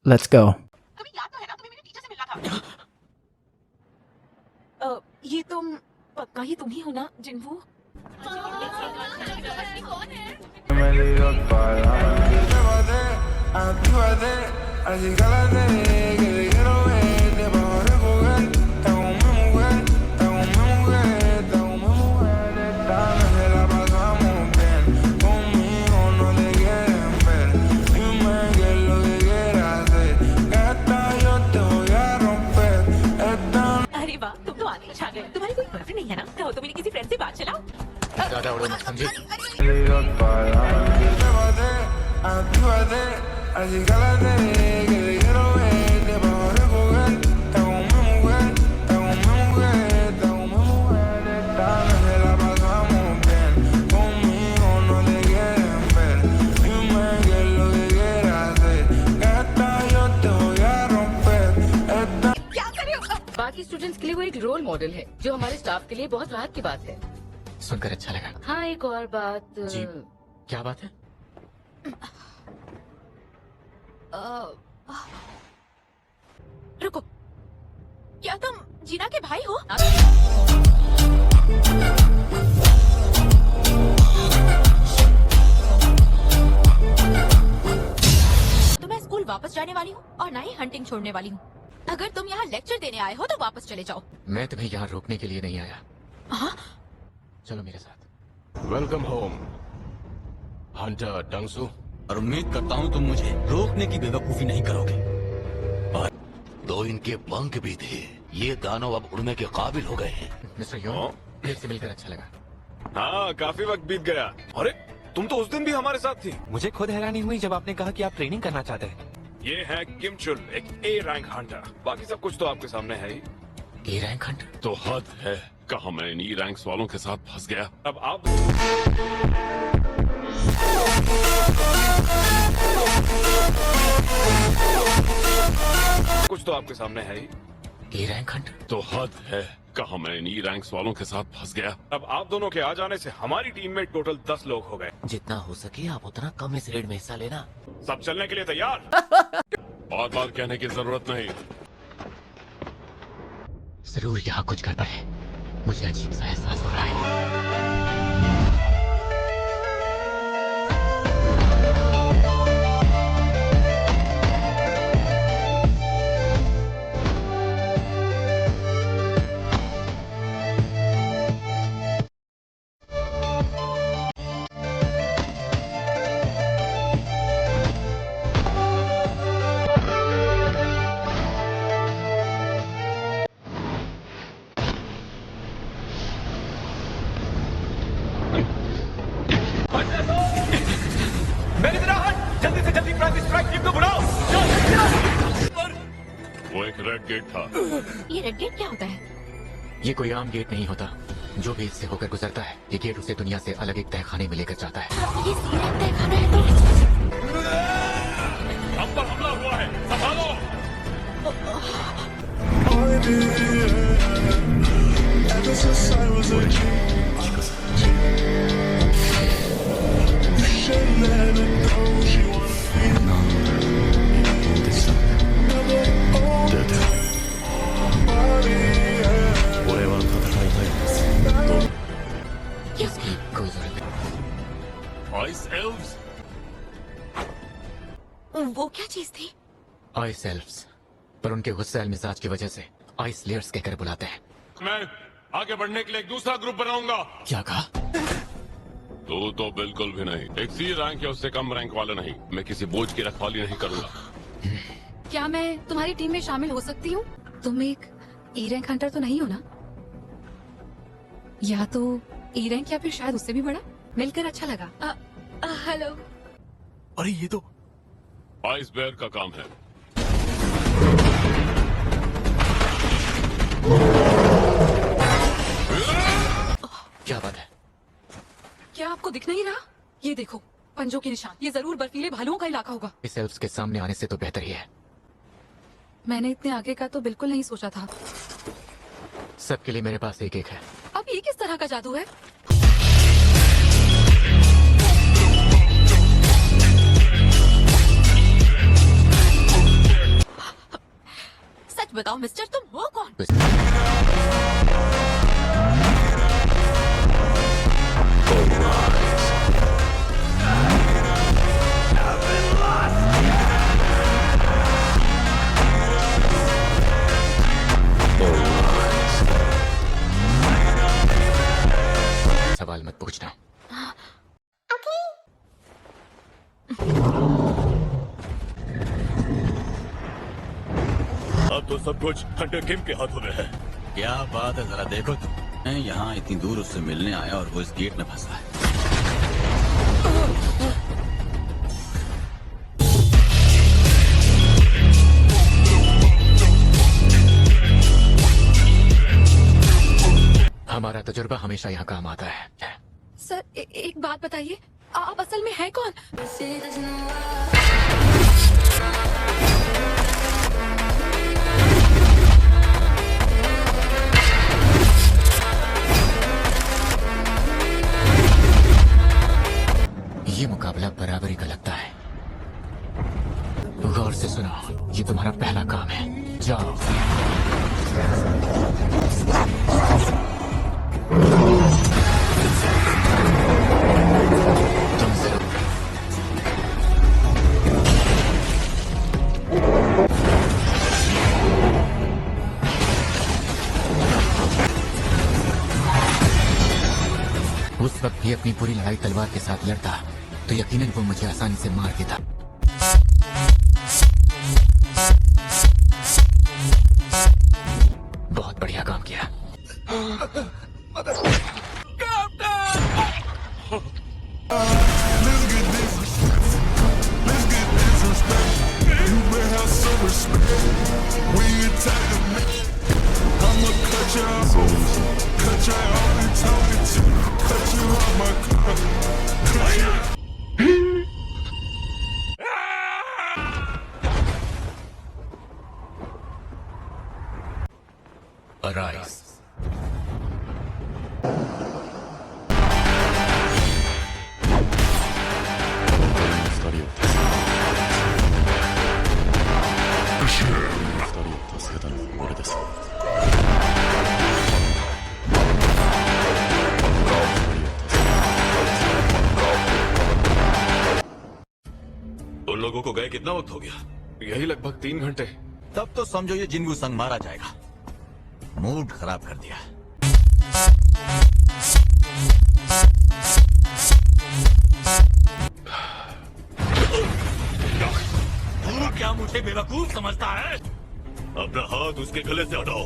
Let's go. तुम्हें याद तो है ना, तुम्हें मेरे टीचर से मिलना था। ये तुम पक्का ही तुम ही हो ना जिन्वो? अरे वाह, तुम तो आगे छा गए। तुम्हारी कोई बॉयफ्रेंड नहीं है ना? कहो तो मेरी किसी फ्रेंड से बात चलाओ। ज्यादा उड़ो मत, समझे? क्या कर रहे हो? बाकी स्टूडेंट्स के लिए वो एक रोल मॉडल है, जो हमारे स्टाफ के लिए बहुत राहत की बात है। सुनकर अच्छा लगा। हाँ, एक और बात। जी, क्या बात है? रुको, क्या तुम जीना के भाई हो? तो मैं स्कूल वापस जाने वाली हूँ और ना ही हंटिंग छोड़ने वाली हूँ। अगर तुम यहाँ लेक्चर देने आए हो तो वापस चले जाओ। मैं तुम्हें यहाँ रोकने के लिए नहीं आया। हाँ? चलो मेरे साथ। Welcome home hunter Dongsu. और उम्मीद करता हूँ तुम मुझे रोकने की बेवकूफी नहीं करोगे। दो इनके पंख भी थे, ये दानव अब उड़ने के काबिल हो गए हैं। मिस्टर योंग, फिर से मिलकर अच्छा लगा। हाँ, काफी वक्त बीत गया। अरे तुम तो उस दिन भी हमारे साथ थी। मुझे खुद हैरानी हुई जब आपने कहा कि आप ट्रेनिंग करना चाहते हैं। ये है किम चुल, एक ए रैंक हंटर। बाकी सब कुछ तो आपके सामने है ही। A rank Hunter? तो हद है, कहा मैं इन रैंक्स वालों के साथ फंस गया। अब आप कुछ तो आपके सामने है ही। A rank Hunter? तो हद है, कहा मैं इन रैंक्स वालों के साथ फंस गया। अब आप दोनों के आ जाने से हमारी टीम में टोटल 10 लोग हो गए। जितना हो सके आप उतना कम इस रेड में हिस्सा लेना। सब चलने के लिए तैयार? बार बार कहने की जरूरत नहीं। जरूर यहाँ कुछ गड़बड़ है। मुझे अजीब सा एहसास हो रहा है। मेरी तरह हट! जल्दी से जल्दी प्राइम स्ट्राइक टीम को बुलाओ। वो एक रेड गेट था। ये रेड गेट क्या होता है? ये कोई आम गेट नहीं होता। जो भी इससे होकर गुजरता है, ये गेट उसे दुनिया से अलग एक तहखाने में लेकर जाता है। ये सीधा तहखाना है तो? हम पर हमला हुआ है, संभालो। इसकी कोई जरूरत नहीं। Ice elves? वो क्या चीज थी? आइस एल्व्स, पर उनके गुस्सैल मिजाज की वजह से आइस लेयर्स कहकर बुलाते हैं। मैं आगे बढ़ने के लिए एक दूसरा ग्रुप बनाऊंगा। क्या कहा? तो बिल्कुल भी नहीं। एक सी रैंक या उससे कम रैंक वाला नहीं। मैं किसी बोझ की रखवाली नहीं करूंगा। क्या मैं तुम्हारी टीम में शामिल हो सकती हूँ? तुम एक ए रैंक हंटर तो नहीं हो ना? या तो ए रैंक या फिर शायद उससे भी बड़ा। मिलकर अच्छा लगा। हेलो। अरे ये तो आइस बेयर का काम है। क्या बात है? क्या आपको दिख नहीं रहा? ये देखो, पंजों के निशान। ये जरूर बर्फीले भालुओं का इलाका होगा। इस एल्व्स के सामने आने से तो बेहतर ही है। मैंने इतने आगे का तो बिल्कुल नहीं सोचा था। सबके लिए मेरे पास एक एक है। अब ये किस तरह का जादू है? बताओ मिस्टर, तुम हो कौन? सवाल मत पूछना। अब तो सब कुछ हंटर किम के हाथों में है। क्या बात है, जरा देखो तुम। मैं यहाँ इतनी दूर उससे मिलने आया और वो इस गेट में फंसा है। हमारा तजुर्बा हमेशा यहाँ काम आता है। सर एक बात बताइए, आप असल में हैं कौन? ये मुकाबला बराबरी का लगता है। गौर से सुनो, ये तुम्हारा पहला काम है। जाओ। तुम जरूर उस वक्त भी अपनी पूरी लड़ाई तलवार के साथ लड़ता तो यकीनन वो मुझे आसानी से मार देता। बहुत बढ़िया काम किया। Arise. उन लोगों को गए कितना वक्त हो गया? यही लगभग 3 घंटे। तब तो समझो ये जिन्गू संग मारा जाएगा। मूड खराब कर दिया। तू क्या मुझे बेवकूफ समझता है? अपना हाथ उसके गले से हटाओ।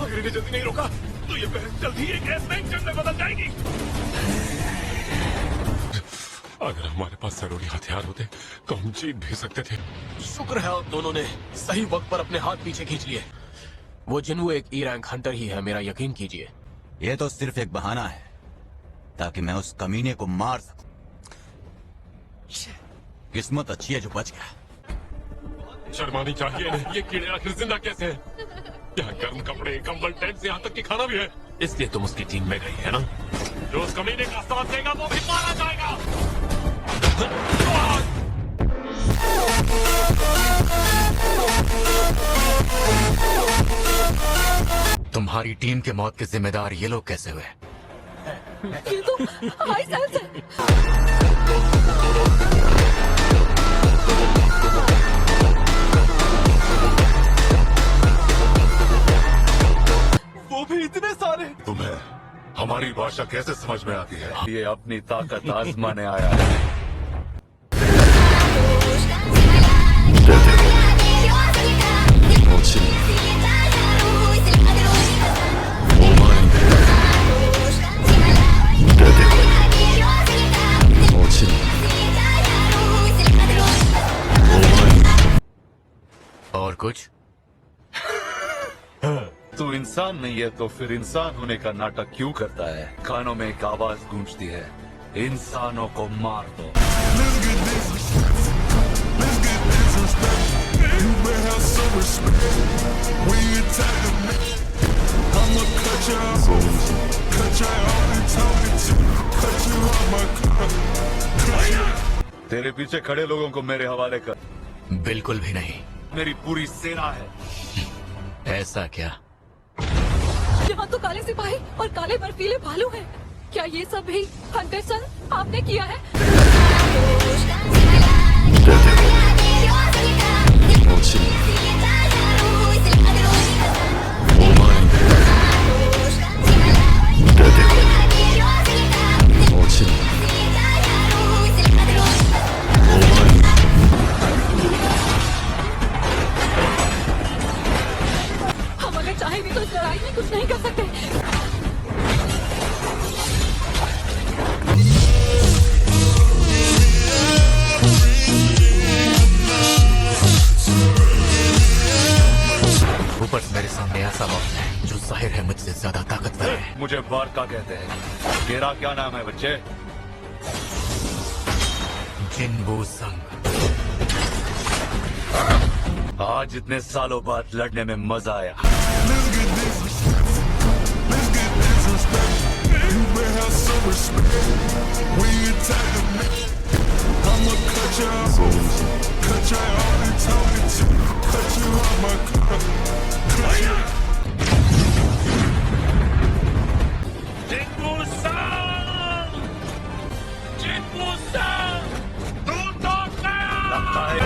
अगर इन्हें जल्दी नहीं रोका तो ये बहन जल्दी एक एक्सपेंशन में बदल जाएगी। अगर हमारे पास जरूरी हथियार होते तो हम जीत भी सकते थे। शुक्र है आप दोनों ने सही वक्त पर अपने हाथ पीछे खींच लिए। वो जिन्हू एक ई रैंक हंटर ही है, मेरा यकीन कीजिए। ये तो सिर्फ एक बहाना है ताकि मैं उस कमीने को मार सकूं। किस्मत अच्छी है जो बच गया। शर्मानी चाहिए इन्हें। ये कीड़े आखिर जिंदा कैसे हैं? यहाँ गर्म कपड़े, कंबल, टेंट से यहाँ तक कि खाना भी है। इसलिए तुम उसकी टीम में गई है ना? जो उस कमीने का साथ देगा वो भी मारा जाएगा। तुम्हारी टीम के मौत के जिम्मेदार ये लोग कैसे हुए? ये तो हाई सेंस है। वो भी इतने सारे। तुम्हें हमारी भाषा कैसे समझ में आती है? ये अपनी ताकत आजमाने आया है। और कुछ? तू इंसान नहीं है तो फिर इंसान होने का नाटक क्यों करता है? कानों में एक आवाज गूंजती है, इंसानों को मार दो। तेरे पीछे खड़े लोगों को मेरे हवाले कर। बिल्कुल भी नहीं। मेरी पूरी सेना है। ऐसा क्या? यहाँ तो काले सिपाही और काले बर्फीले भालू हैं। क्या ये सब भी हंटर सर आपने किया है? हम अगर चाहे भी तो इस लड़ाई में कुछ नहीं कर सकते। ऊपर से मेरे सामने ऐसा वक्त है जो जाहिर है मुझसे ज्यादा ताकतवर है। मुझे वार्का कहते हैं। तेरा क्या नाम है बच्चे? जिनवू संग। आज इतने सालों बाद लड़ने में मजा आया। लगता है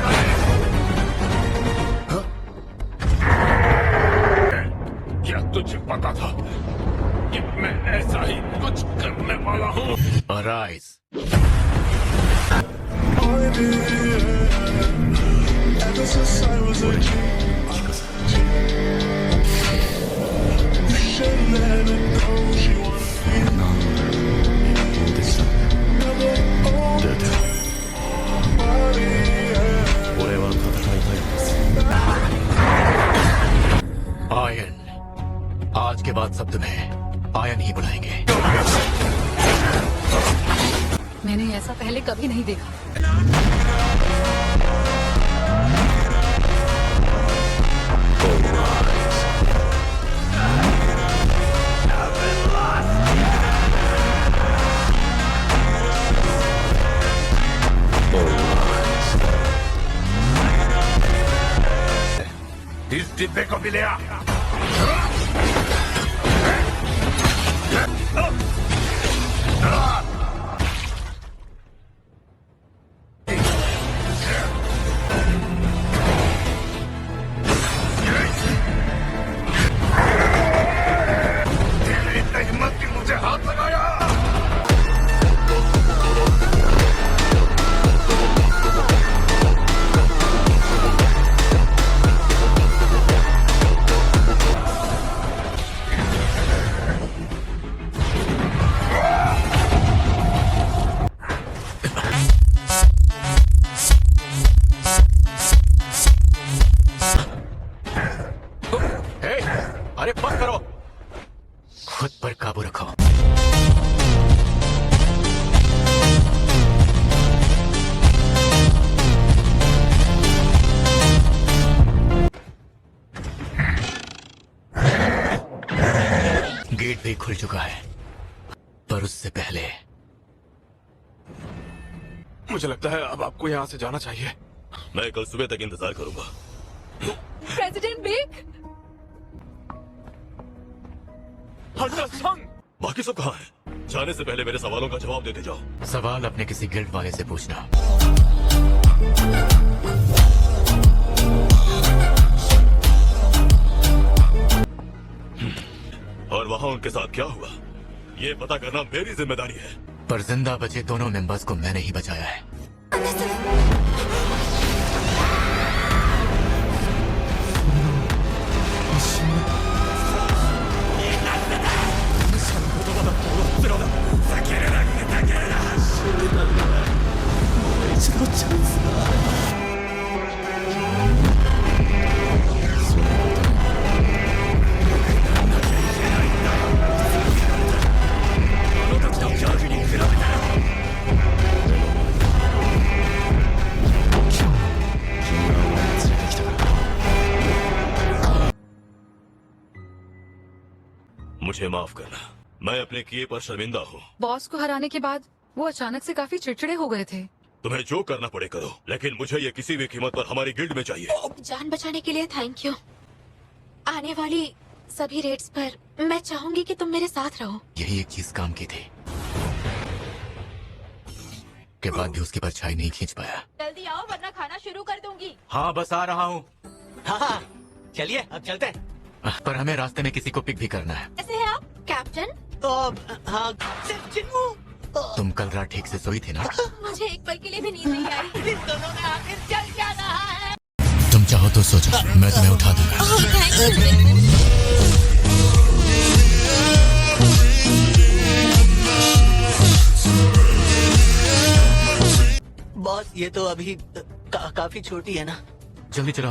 क्या तुझे पता था कि मैं ऐसा ही कुछ करने वाला हूँ? Arise. आयन। आज के बाद सब तुम्हें आयन ही बुलाएंगे। मैंने ऐसा पहले कभी नहीं देखा। इस डिब्बे को भी ले आ। तेरी इतनी हिम्मत की मुझे हाथ लगाया। हे, अरे बस करो। खुद पर काबू रखो। गेट भी खुल चुका है, पर उससे पहले मुझे लगता है अब आपको यहाँ से जाना चाहिए। मैं कल सुबह तक इंतजार करूंगा। President bake. हंटर संग! बाकी सब कहाँ हैं? जाने से पहले मेरे सवालों का जवाब देते जाओ। सवाल अपने किसी गिल्ड वाले से पूछना। और वहाँ उनके साथ क्या हुआ, ये पता करना मेरी जिम्मेदारी है। पर जिंदा बचे दोनों मेंबर्स को मैंने ही बचाया है। मुझे माफ करना, मैं अपने किए पर शर्मिंदा हूँ। बॉस को हराने के बाद वो अचानक से काफी चिड़चिड़े हो गए थे। तुम्हें जो करना पड़े करो, लेकिन मुझे ये किसी भी कीमत पर हमारी गिल्ड में चाहिए। जान बचाने के लिए थैंक यू। आने वाली सभी रेट्स पर मैं चाहूंगी कि तुम मेरे साथ रहो। यही एक चीज काम की थी, के बाद भी उसकी परछाई नहीं खींच पाया। जल्दी आओ वरना खाना शुरू कर दूंगी। हाँ बस आ रहा हूँ। हाँ चलिए अब चलते हैं। पर हमें रास्ते में किसी को पिक भी करना है। कैसे है आप कैप्टन? तो हाँ सिर्फ चिन्नू। तुम कल रात ठीक से सोई थी ना? मुझे एक पल के लिए भी नींद नहीं आई। इस दोनों में आखिर चल क्या रहा है? तुम चाहो तो सो जाओ, मैं तुम्हें उठा दूंगा। Thank you. बॉस ये तो अभी काफी छोटी है ना। जल्दी चलो।